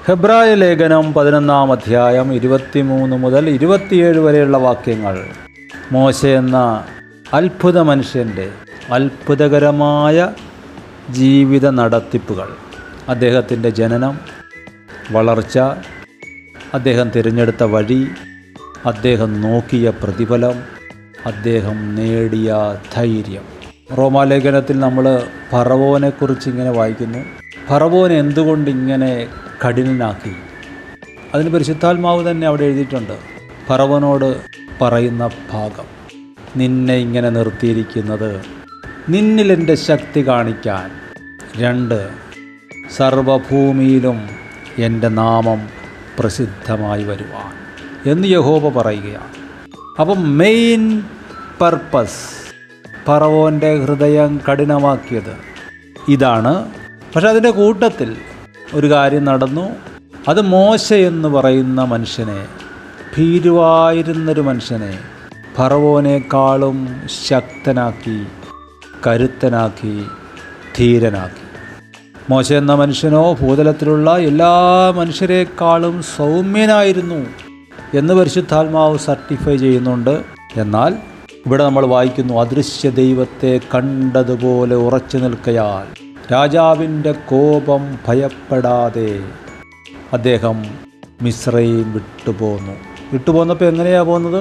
ഹെബ്രായ ലേഖനം 11-ാം അധ്യായം 23 മുതൽ 27 വരെയുള്ള വാക്യങ്ങൾ മോശ എന്ന അത്ഭുത മനുഷ്യൻ്റെ അത്ഭുതകരമായ ജീവിത നടത്തിപ്പുകൾ, അദ്ദേഹത്തിൻ്റെ ജനനം, വളർച്ച, അദ്ദേഹം തിരഞ്ഞെടുത്ത വഴി, അദ്ദേഹം നോക്കിയ പ്രതിഫലം, അദ്ദേഹം നേടിയ ധൈര്യം. റോമാലേഖനത്തിൽ നമ്മൾ ഫറവോനെക്കുറിച്ച് ഇങ്ങനെ വായിക്കുന്നു. ഫറവോൻ എന്തുകൊണ്ട് ഇങ്ങനെ കഠിനനാക്കി? അതിന് പരിശുദ്ധാത്മാവ് തന്നെ അവിടെ എഴുതിയിട്ടുണ്ട്. ഫറവോനോട് പറയുന്ന ഭാഗം, നിന്നെ ഇങ്ങനെ നിർത്തിയിരിക്കുന്നത് നിന്നിൽ എൻ്റെ ശക്തി കാണിക്കാൻ, 2 സർവഭൂമിയിലും എൻ്റെ നാമം പ്രസിദ്ധമായി വരുവാൻ എന്ന് യഹോവ പറയുകയാണ്. അപ്പം മെയിൻ പർപ്പസ് ഫറവോൻ്റെ ഹൃദയം കഠിനമാക്കിയത് ഇതാണ്. പക്ഷെ അതിൻ്റെ കൂട്ടത്തിൽ ഒരു കാര്യം നടന്നു. അത് മോശ എന്ന് പറയുന്ന മനുഷ്യനെ, ഭീരുവായിരുന്നൊരു മനുഷ്യനെ ഫറവോനേക്കാളും ശക്തനാക്കി, കരുത്തനാക്കി, ധീരനാക്കി. മോശ എന്ന മനുഷ്യനോ ഭൂതലത്തിലുള്ള എല്ലാ മനുഷ്യരെക്കാളും സൗമ്യനായിരുന്നു എന്ന് പരിശുദ്ധാത്മാവ് സർട്ടിഫൈ ചെയ്യുന്നുണ്ട്. എന്നാൽ ഇവിടെ നമ്മൾ വായിക്കുന്നു, അദൃശ്യ ദൈവത്തെ കണ്ടതുപോലെ ഉറച്ചു നിൽക്കയാൽ രാജാവിൻ്റെ കോപം ഭയപ്പെടാതെ അദ്ദേഹം മിസ്രയീം വിട്ടുപോന്നപ്പോൾ എങ്ങനെയാണ് പോകുന്നത്?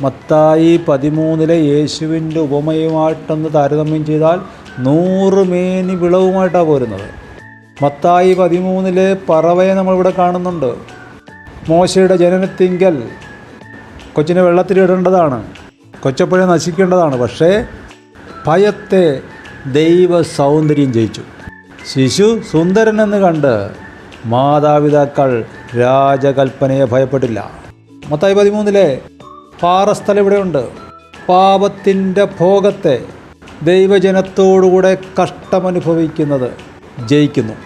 മത്തായി 13 യേശുവിൻ്റെ ഉപമയുമായിട്ടൊന്ന് താരതമ്യം ചെയ്താൽ 100 മേനി വിളവുമായിട്ടാണ് പോരുന്നത്. മത്തായി 13 പറവയെ നമ്മളിവിടെ കാണുന്നുണ്ട്. മോശയുടെ ജനനത്തിങ്കൽ കൊച്ചിനെ വെള്ളത്തിലിടേണ്ടതാണ്, കൊച്ചപ്പഴം നശിക്കേണ്ടതാണ്. പക്ഷേ ഭയത്തെ ദൈവ സൗന്ദര്യം ജയിച്ചു. ശിശു സുന്ദരനെന്ന് കണ്ട് മാതാപിതാക്കൾ രാജകൽപ്പനയെ ഭയപ്പെട്ടില്ല. മത്തായി 13 പാറസ്ഥലം ഇവിടെയുണ്ട്. പാപത്തിൻ്റെ ഭോഗത്തെ ദൈവജനത്തോടുകൂടെ കഷ്ടമനുഭവിക്കുന്നത് ജയിക്കുന്നു.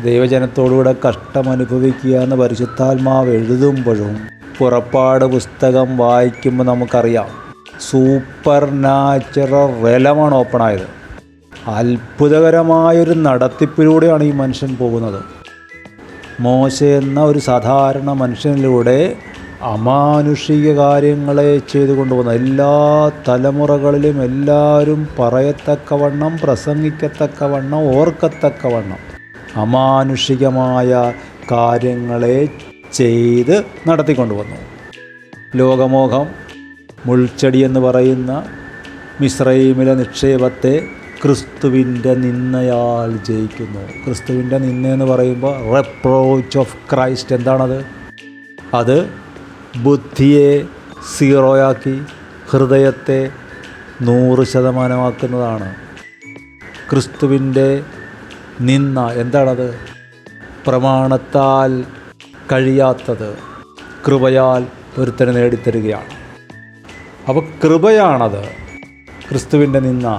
ദൈവജനത്തോടുകൂടെ കഷ്ടമനുഭവിക്കുക എന്ന് പരിശുദ്ധാത്മാവ് എഴുതുമ്പോഴും പുറപ്പാട് പുസ്തകം വായിക്കുമ്പോൾ നമുക്കറിയാം, സൂപ്പർ നാച്ചുറൽ റെലമാണ് ഓപ്പണായത്. അത്ഭുതകരമായൊരു നടത്തിപ്പിലൂടെയാണ് ഈ മനുഷ്യൻ പോകുന്നത്. മോശ എന്ന ഒരു സാധാരണ മനുഷ്യനിലൂടെ അമാനുഷിക കാര്യങ്ങളെ ചെയ്തു കൊണ്ടുപോകുന്നത്. എല്ലാ തലമുറകളിലും എല്ലാവരും പറയത്തക്കവണ്ണം, പ്രസംഗിക്കത്തക്കവണ്ണം, ഓർക്കത്തക്കവണ്ണം അമാനുഷികമായ കാര്യങ്ങളെ ചെയ്ത് നടത്തിക്കൊണ്ടുവന്നു. ലോകമോഹം, മുൾച്ചെടി എന്ന് പറയുന്ന മിസ്രയീമിലെ നിക്ഷേപത്തെ ക്രിസ്തുവിൻ്റെ നിന്ദയാൽ ജയിക്കുന്നു. ക്രിസ്തുവിൻ്റെ നിന്ദ എന്ന് പറയുമ്പോൾ റെപ്രോച്ച് ഓഫ് ക്രൈസ്റ്റ്. എന്താണത്? അത് ബുദ്ധിയെ 0 ഹൃദയത്തെ 100% ക്രിസ്തുവിൻ്റെ നിന്ദ എന്താണത്? പ്രമാണത്താൽ കഴിയാത്തത് കൃപയാൽ ഒരുത്തന് നേടിത്തരികയാണ്. അപ്പോൾ കൃപയാണത്. ക്രിസ്തുവിൻ്റെ നിന്ന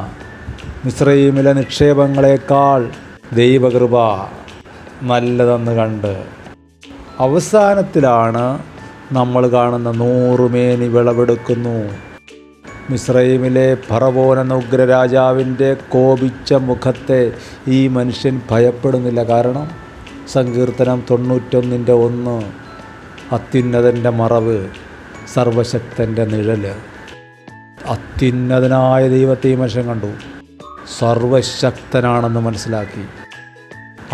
മിസ്രയീമിലെ നിക്ഷേപങ്ങളെക്കാൾ ദൈവകൃപ നല്ലതെന്ന് കണ്ട് അവസാനത്തിലാണ് നമ്മൾ കാണുന്ന 100 മേനി വിളവെടുക്കുന്നു. മിസ്രയീമിലെ ഫറവോൻ എന്ന ഉഗ്രരാജാവിൻ്റെ കോപിച്ച മുഖത്തെ ഈ മനുഷ്യൻ ഭയപ്പെടുന്നില്ല. കാരണം സങ്കീർത്തനം 91:1, അത്യുന്നതൻ്റെ മറവ്, സർവശക്തൻ്റെ നിഴല്. അത്യുന്നതനായ ദൈവത്തെ ഈ മനുഷ്യൻ കണ്ടു, സർവശക്തനാണെന്ന് മനസ്സിലാക്കി,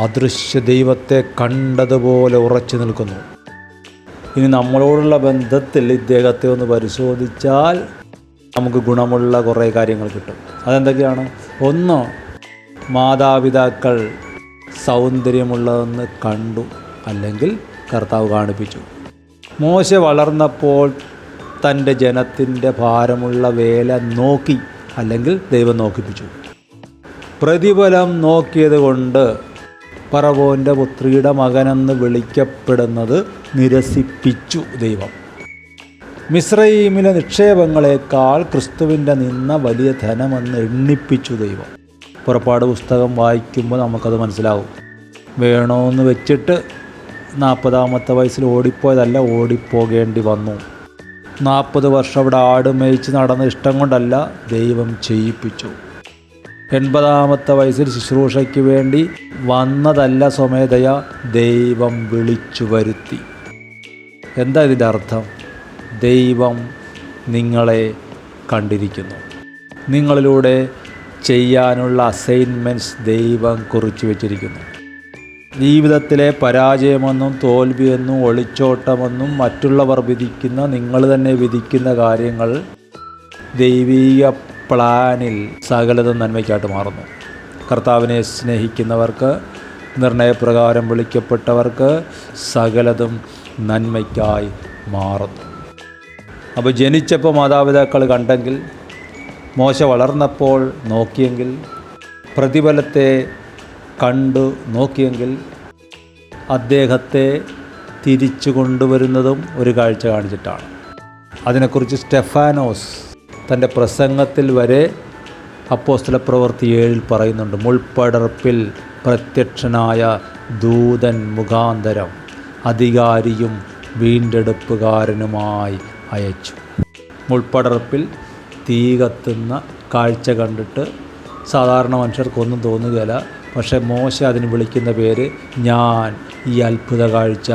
അദൃശ്യ ദൈവത്തെ കണ്ടതുപോലെ ഉറച്ചു നിൽക്കുന്നു. ഇനി നമ്മളോടുള്ള ബന്ധത്തിൽ ഇദ്ദേഹത്തെ ഒന്ന് പരിശോധിച്ചാൽ നമുക്ക് ഗുണമുള്ള കുറേ കാര്യങ്ങൾ കിട്ടും. അതെന്തൊക്കെയാണ്? 1, മാതാപിതാക്കൾ സൗന്ദര്യമുള്ളതെന്ന് കണ്ടു, അല്ലെങ്കിൽ കർത്താവ് കാണിപ്പിച്ചു. മോശ വളർന്നപ്പോൾ തൻ്റെ ജനത്തിൻ്റെ ഭാരമുള്ള വേല നോക്കി, അല്ലെങ്കിൽ ദൈവം നോക്കിപ്പിച്ചു. പ്രതിഫലം നോക്കിയത് കൊണ്ട് ഫറവോൻ്റെ പുത്രിയുടെ മകനെന്ന് വിളിക്കപ്പെടുന്നത് നിരസിപ്പിച്ചു ദൈവം. മിസ്രയീമിലെ നിക്ഷേപങ്ങളെക്കാൾ ക്രിസ്തുവിൻ്റെ നിന്ന വലിയ ധനമെന്ന് എണ്ണിപ്പിച്ചു ദൈവം. പുറപ്പാട് പുസ്തകം വായിക്കുമ്പോൾ നമുക്കത് മനസ്സിലാവും. വേണമെന്ന് വെച്ചിട്ട് 40ാമത്തെ വയസ്സിൽ ഓടിപ്പോയതല്ല, ഓടിപ്പോകേണ്ടി വന്നു. 40 വർഷം അവിടെ ആട് മേയിച്ച് നടന്ന ഇഷ്ടം കൊണ്ടല്ല, ദൈവം ചെയ്യിപ്പിച്ചു. 80-ാമത്തെ വയസ്സിൽ ശുശ്രൂഷയ്ക്ക് വേണ്ടി വന്നതല്ല സ്വമേധയാ ദൈവം വിളിച്ചു വരുത്തി. എന്താ ഇതിൻ്റെ അർത്ഥം? ദൈവം നിങ്ങളെ കണ്ടിരിക്കുന്നു. നിങ്ങളിലൂടെ ചെയ്യാനുള്ള അസൈൻമെൻറ്റ്സ് ദൈവം കുറിച്ച് വച്ചിരിക്കുന്നു. ജീവിതത്തിലെ പരാജയമെന്നും തോൽവിയെന്നും ഒളിച്ചോട്ടമെന്നും മറ്റുള്ളവർ വിധിക്കുന്ന, നിങ്ങൾ തന്നെ വിധിക്കുന്ന കാര്യങ്ങൾ ദൈവീക പ്ലാനിൽ സകലതും നന്മയ്ക്കായിട്ട് മാറുന്നു. കർത്താവിനെ സ്നേഹിക്കുന്നവർക്ക്, നിർണയപ്രകാരം വിളിക്കപ്പെട്ടവർക്ക് സകലതും നന്മയ്ക്കായി മാറുന്നു. അപ്പോൾ ജനിച്ചപ്പോൾ മാതാപിതാക്കൾ കണ്ടെങ്കിൽ, മോശ വളർന്നപ്പോൾ നോക്കിയെങ്കിൽ, പ്രതിഫലത്തെ കണ്ടു നോക്കിയെങ്കിൽ, അദ്ദേഹത്തെ തിരിച്ചു കൊണ്ടുവരുന്നതും ഒരു കാഴ്ച കാണിച്ചിട്ടാണ്. അതിനെക്കുറിച്ച് സ്റ്റെഫാനോസ് തൻ്റെ പ്രസംഗത്തിൽ വരെ അപ്പോസ്തലപ്രവൃത്തി 7 പറയുന്നുണ്ട്. മുൾപ്പടർപ്പിൽ പ്രത്യക്ഷനായ ദൂതൻ മുഖാന്തരം അധികാരിയും വീണ്ടെടുപ്പുകാരനുമായി അയച്ചു. മുൾപ്പടർപ്പിൽ തീ കത്തുന്ന കാഴ്ച കണ്ടിട്ട് സാധാരണ മനുഷ്യർക്കൊന്നും തോന്നുകയില്ല. പക്ഷേ മോശ അതിന് വിളിക്കുന്ന പേര്, ഞാൻ ഈ അത്ഭുത കാഴ്ച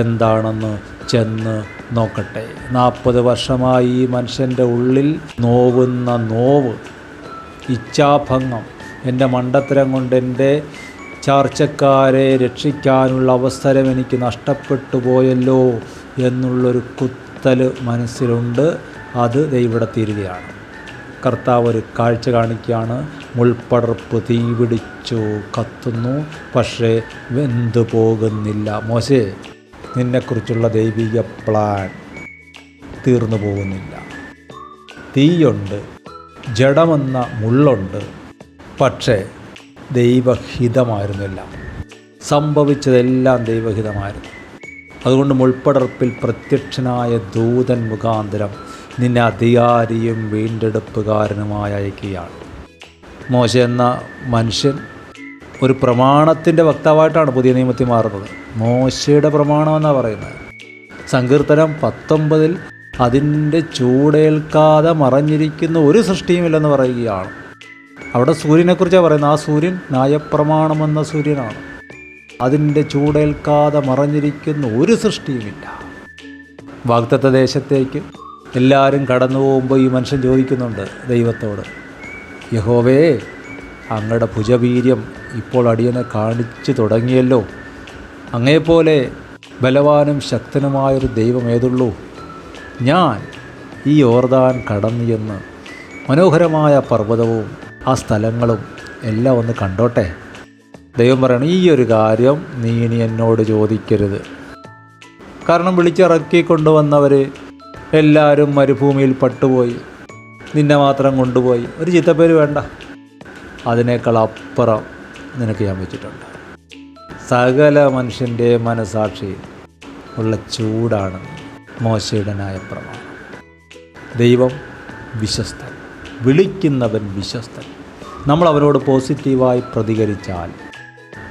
എന്താണെന്ന് ചെന്ന് നോക്കട്ടെ. 40 വർഷമായി ഈ മനുഷ്യൻ്റെ ഉള്ളിൽ നോവുന്ന നോവ്, ഇച്ഛാഭംഗം, എൻ്റെ മണ്ടത്തരം കൊണ്ട് എൻ്റെ ചാർച്ചക്കാരെ രക്ഷിക്കാനുള്ള അവസരം എനിക്ക് നഷ്ടപ്പെട്ടു പോയല്ലോ എന്നുള്ളൊരു കുത്തൽ മനസ്സിലുണ്ട്. അത് ഇവിടെ തീരുകയാണ്. കർത്താവ് ഒരു കാഴ്ച കാണിക്കുകയാണ്. മുൾപ്പടർപ്പ് തീപിടിച്ചു കത്തുന്നു, പക്ഷേ വെന്തു പോകുന്നില്ല. മോശേ, നിന്നെക്കുറിച്ചുള്ള ദൈവിക പ്ലാൻ തീർന്നു പോകുന്നില്ല. തീയുണ്ട്, ജഡമെന്ന മുള്ളുണ്ട്, പക്ഷേ ദൈവഹിതമായിരുന്നില്ല. സംഭവിച്ചതെല്ലാം ദൈവഹിതമായിരുന്നു. അതുകൊണ്ട് മുൾപ്പടർപ്പിൽ പ്രത്യക്ഷനായ ദൂതൻ മുഖാന്തരം നിന്നെ അധികാരിയും വീണ്ടെടുപ്പുകാരനുമായി അയക്കുകയാണ്. മോശ എന്ന മനുഷ്യൻ ഒരു പ്രമാണത്തിൻ്റെ വക്താവായിട്ടാണ് പുതിയ നിയമത്തിൽ മാറുന്നത്. മോശയുടെ പ്രമാണമെന്നാണ് പറയുന്നത്. സങ്കീർത്തനം 19 അതിൻ്റെ ചൂടേൽക്കാതെ മറഞ്ഞിരിക്കുന്ന ഒരു സൃഷ്ടിയുമില്ലെന്ന് പറയുകയാണ്. അവിടെ സൂര്യനെക്കുറിച്ചാണ് പറയുന്നത്. ആ സൂര്യൻ ന്യായപ്രമാണമെന്ന സൂര്യനാണ്. അതിൻ്റെ ചൂടേൽക്കാതെ മറഞ്ഞിരിക്കുന്ന ഒരു സൃഷ്ടിയുമില്ല. വാഗ്ദത്ത ദേശത്തേക്ക് എല്ലാവരും കടന്നു പോകുമ്പോൾ ഈ മനുഷ്യൻ ചോദിക്കുന്നുണ്ട് ദൈവത്തോട്, യഹോവേ, അങ്ങയുടെ ഭുജവീര്യം ഇപ്പോൾ അടിയനെ കാണിച്ചു തുടങ്ങിയല്ലോ. അങ്ങയെപ്പോലെ ബലവാനും ശക്തനുമായൊരു ദൈവം ഏതുള്ളൂ? ഞാൻ ഈ യോർദാൻ കടന്നു ചെന്ന് മനോഹരമായ പർവ്വതവും ആ സ്ഥലങ്ങളും എല്ലാം ഒന്ന് കണ്ടോട്ടെ. ദൈവം പറയണം, ഈ ഒരു കാര്യം നീ ഇനി എന്നോട് ചോദിക്കരുത്. കാരണം വിളിച്ചിറക്കി കൊണ്ടുവന്നവർ എല്ലാവരും മരുഭൂമിയിൽ പട്ടുപോയി, നിന്നെ മാത്രം കൊണ്ടുപോയി. ഒരു ചിത്തപ്പേര് വേണ്ട, അതിനേക്കാൾ അപ്പുറം നിനക്ക് ഞാൻ വെച്ചിട്ടുണ്ട്. സകല മനുഷ്യൻ്റെ മനസാക്ഷിയിൽ ഉള്ള ചൂടാണ് മോശയുടെ ന്യായപ്രമാണം. ദൈവം വിശ്വസ്തൻ, വിളിക്കുന്നവൻ വിശ്വസ്തൻ. നമ്മൾ അവനോട് പോസിറ്റീവായി പ്രതികരിച്ചാൽ,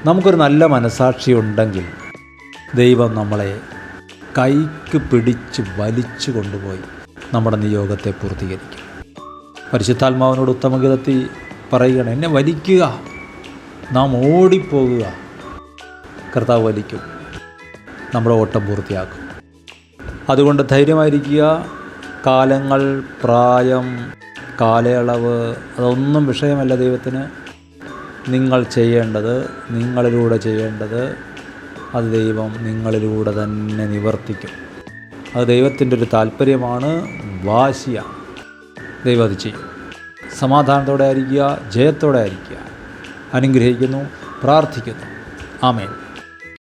നമുക്കൊരു നല്ല മനസാക്ഷി ഉണ്ടെങ്കിൽ, ദൈവം നമ്മളെ കൈക്ക് പിടിച്ച് വലിച്ചു കൊണ്ടുപോയി നമ്മുടെ നിയോഗത്തെ പൂർത്തീകരിക്കും. പരിശുദ്ധാത്മാവിനോട് ഉത്തമഗീതത്തിൽ പറയുകയാണ്, എന്നെ വലിക്കുക, നാം ഓടിപ്പോകുക. കർത്താവ് വലിക്കും, നമ്മുടെ ഓട്ടം പൂർത്തിയാക്കും. അതുകൊണ്ട് ധൈര്യമായിരിക്കുക. കാലങ്ങൾ, പ്രായം, കാലയളവ് അതൊന്നും വിഷയമല്ല ദൈവത്തിന്. നിങ്ങൾ ചെയ്യേണ്ടത്, നിങ്ങളിലൂടെ ചെയ്യേണ്ടത്, അത് ദൈവം നിങ്ങളിലൂടെ തന്നെ നിവർത്തിക്കും. അത് ദൈവത്തിൻ്റെ ഒരു താല്പര്യമാണ്, വാശിയാണ്. ദൈവം അത് ചെയ്യും. സമാധാനത്തോടെ ആയിരിക്കുക, ജയത്തോടെ ആയിരിക്കുക. അനുഗ്രഹിക്കുന്നു, പ്രാർത്ഥിക്കുന്നു. ആമേൻ.